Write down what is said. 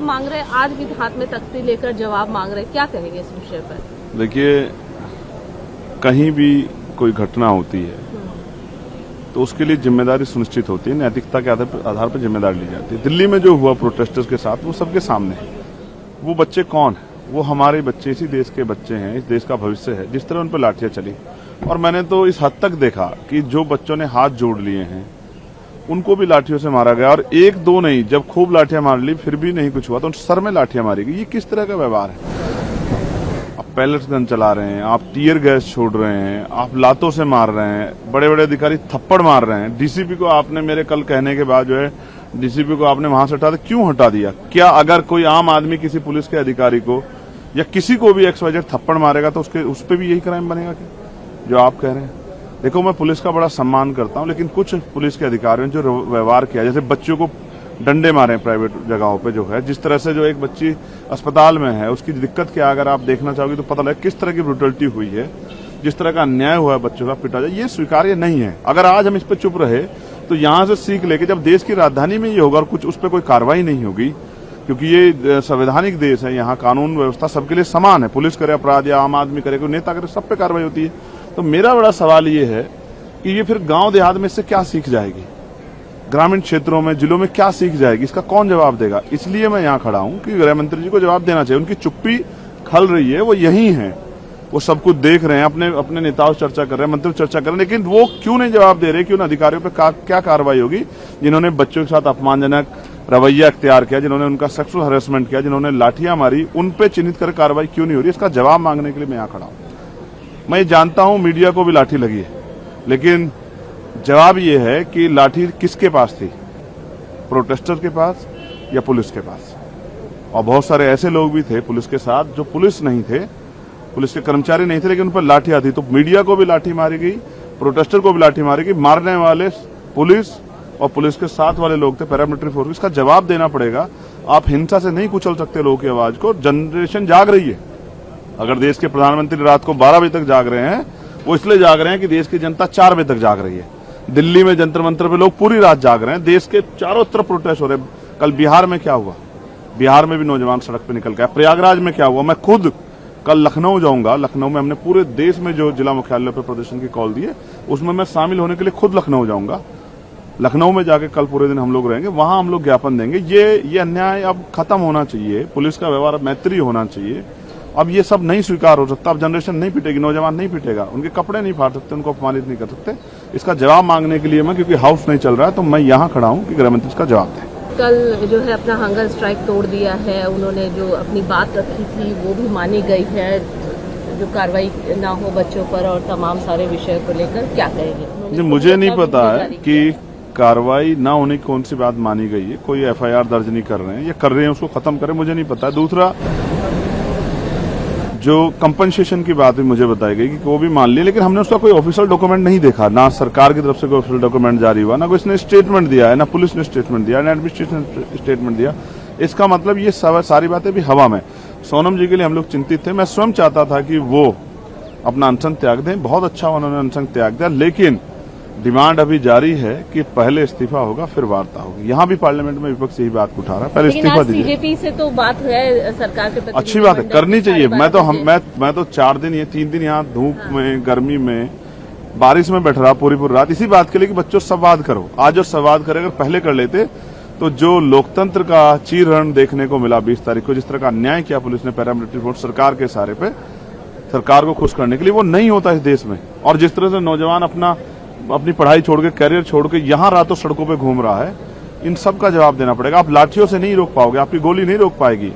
मांग रहे हैं, आज भी हाथ में तख्ती लेकर जवाब मांग रहे हैं, क्या कहेंगे इस विषय पर? देखिए, कहीं भी कोई घटना होती है तो उसके लिए जिम्मेदारी सुनिश्चित होती है, नैतिकता के आधार पर जिम्मेदारी ली जाती है। दिल्ली में जो हुआ प्रोटेस्टर्स के साथ, वो सबके सामने है। वो बच्चे कौन है? वो हमारे बच्चे, इसी देश के बच्चे हैं, इस देश का भविष्य है। जिस तरह उन पर लाठियां चली, और मैंने तो इस हद तक देखा कि जो बच्चों ने हाथ जोड़ लिए हैं उनको भी लाठियों से मारा गया, और एक दो नहीं, जब खूब लाठियां मार ली फिर भी नहीं कुछ हुआ तो उन सर में लाठियां मारी गई। ये किस तरह का व्यवहार है? आप पैलेट्स गन चला रहे हैं, आप टीयर गैस छोड़ रहे हैं, आप लातों से मार रहे हैं, बड़े बड़े अधिकारी थप्पड़ मार रहे हैं। डीसीपी को आपने, मेरे कल कहने के बाद जो है डीसीपी को आपने वहां से हटा दिया। क्यों हटा दिया? क्या अगर कोई आम आदमी किसी पुलिस के अधिकारी को या किसी को भी XYZ थप्पड़ मारेगा तो उस पर भी यही क्राइम बनेगा क्या, जो आप कह रहे हैं? देखो, मैं पुलिस का बड़ा सम्मान करता हूं, लेकिन कुछ पुलिस के अधिकारियों ने जो व्यवहार किया, जैसे बच्चों को डंडे मारे प्राइवेट जगहों पे, जो है जिस तरह से, जो एक बच्ची अस्पताल में है उसकी दिक्कत क्या, अगर आप देखना चाहोगे तो पता लगे किस तरह की ब्रुटलिटी हुई है, जिस तरह का अन्याय हुआ है, बच्चों का पिटा जाए, ये स्वीकार्य नहीं है। अगर आज हम इस पर चुप रहे तो यहां से सीख लेके जब देश की राजधानी में ये होगा और कुछ उस पर कोई कार्रवाई नहीं होगी, क्योंकि ये संवैधानिक देश है, यहाँ कानून व्यवस्था सबके लिए समान है, पुलिस करे अपराध या आम आदमी करे, कोई नेता करे, सब पे कार्रवाई होती है। तो मेरा बड़ा सवाल ये है कि ये फिर गांव देहात में इससे क्या सीख जाएगी, ग्रामीण क्षेत्रों में, जिलों में क्या सीख जाएगी, इसका कौन जवाब देगा? इसलिए मैं यहाँ खड़ा हूँ कि गृह मंत्री जी को जवाब देना चाहिए। उनकी चुप्पी खल रही है, वो यही है, वो सब कुछ देख रहे हैं, अपने नेताओं से चर्चा कर रहे हैं, मंत्री चर्चा कर रहे हैं, लेकिन वो क्यों नहीं जवाब दे रहे कि उन अधिकारियों पर क्या कार्रवाई होगी जिन्होंने बच्चों के साथ अपमानजनक रवैया अख्तियार किया, जिन्होंने उनका सेक्सुअल हरेसमेंट किया, जिन्होंने लाठियां मारी, उन पे चिन्हित कर कार्रवाई क्यों नहीं हो रही? इसका जवाब मांगने के लिए मैं यहाँ खड़ा हूँ। मैं ये जानता हूँ मीडिया को भी लाठी लगी है, लेकिन जवाब ये है कि लाठी किसके पास थी, प्रोटेस्टर के पास या पुलिस के पास? और बहुत सारे ऐसे लोग भी थे पुलिस के साथ जो पुलिस नहीं थे, पुलिस के कर्मचारी नहीं थे, लेकिन उन पर लाठियां थी। तो मीडिया को भी लाठी मारी गई, प्रोटेस्टर को भी लाठी मारी गई, मारने वाले पुलिस और पुलिस के साथ वाले लोग थे, पैरामिलिट्री फोर्स। इसका जवाब देना पड़ेगा। आप हिंसा से नहीं कुचल सकते लोगों की आवाज को। जनरेशन जाग रही है। अगर देश के प्रधानमंत्री रात को 12 बजे तक जाग रहे हैं, वो इसलिए जाग रहे हैं कि देश की जनता 4 बजे तक जाग रही है। दिल्ली में जंतर मंतर पे लोग पूरी रात जाग रहे हैं, देश के चारों तरफ प्रोटेस्ट हो रहे हैं। कल बिहार में क्या हुआ? बिहार में भी नौजवान सड़क पे निकल गए। प्रयागराज में क्या हुआ? मैं खुद कल लखनऊ जाऊंगा। लखनऊ में हमने पूरे देश में जो जिला मुख्यालय पर प्रदर्शन की कॉल दी है, उसमें मैं शामिल होने के लिए खुद लखनऊ जाऊंगा। लखनऊ में जाके कल पूरे दिन हम लोग रहेंगे, वहां हम लोग ज्ञापन देंगे। ये अन्याय अब खत्म होना चाहिए, पुलिस का व्यवहार मैत्री होना चाहिए। अब ये सब नहीं स्वीकार हो सकता। अब जनरेशन नहीं पिटेगी, नौजवान नहीं पिटेगा, उनके कपड़े नहीं फाड़ सकते, उनको अपमानित नहीं कर सकते। इसका जवाब मांगने के लिए मैं, क्योंकि हाउस नहीं चल रहा है, तो मैं यहाँ खड़ा हूँ कि गृह मंत्री इसका जवाब दें। कल जो है अपना हंगर स्ट्राइक तोड़ दिया है, उन्होंने जो अपनी बात रखी थी वो भी मानी गई है, जो कार्रवाई ना हो बच्चों पर और तमाम सारे विषय को लेकर, क्या कहेंगे? मुझे नहीं पता है कि कार्रवाई ना होने की कौन सी बात मानी गई है। कोई FIR दर्ज नहीं कर रहे हैं, या कर रहे हैं उसको खत्म करें, मुझे नहीं पता। दूसरा, जो कंपनसेशन की बात भी मुझे बताई गई कि वो भी मान ली, लेकिन हमने उसका कोई ऑफिशियल डॉक्यूमेंट नहीं देखा। ना सरकार की तरफ से कोई ऑफिशियल डॉक्यूमेंट जारी हुआ, ना कोई इसने स्टेटमेंट दिया है, ना पुलिस ने स्टेटमेंट दिया, ना एडमिनिस्ट्रेशन ने स्टेटमेंट दिया। इसका मतलब ये सारी बातें भी हवा में। सोनम जी के लिए हम लोग चिंतित थे। मैं स्वयं चाहता था कि वो अपना अनशन त्याग दें। बहुत अच्छा उन्होंने अनशन त्याग दिया, लेकिन डिमांड अभी जारी है कि पहले इस्तीफा होगा फिर वार्ता होगी। यहाँ भी पार्लियामेंट में विपक्ष यही बात उठा रहा है, पहले इस्तीफा दीजिए। बीजेपी से तो बात है सरकार के प्रति, अच्छी बात है, करनी चाहिए। मैं तो 4 दिन, 3 दिन यहाँ धूप में, गर्मी में, बारिश में बैठ रहा पूरी रात इसी बात के लिए कि बच्चों संवाद करो। आज जो संवाद करे अगर पहले कर लेते तो जो लोकतंत्र का चीरहरण देखने को मिला 20 तारीख को, जिस तरह का अन्याय किया पुलिस ने पैरामिलिट्री फोर्स सरकार के सहारे पे, सरकार को खुश करने के लिए, वो नहीं होता इस देश में। और जिस तरह से नौजवान अपनी पढ़ाई छोड़ के, कैरियर छोड़ के यहाँ रातों सड़कों पे घूम रहा है, इन सब का जवाब देना पड़ेगा। आप लाठियों से नहीं रोक पाओगे, आपकी गोली नहीं रोक पाएगी।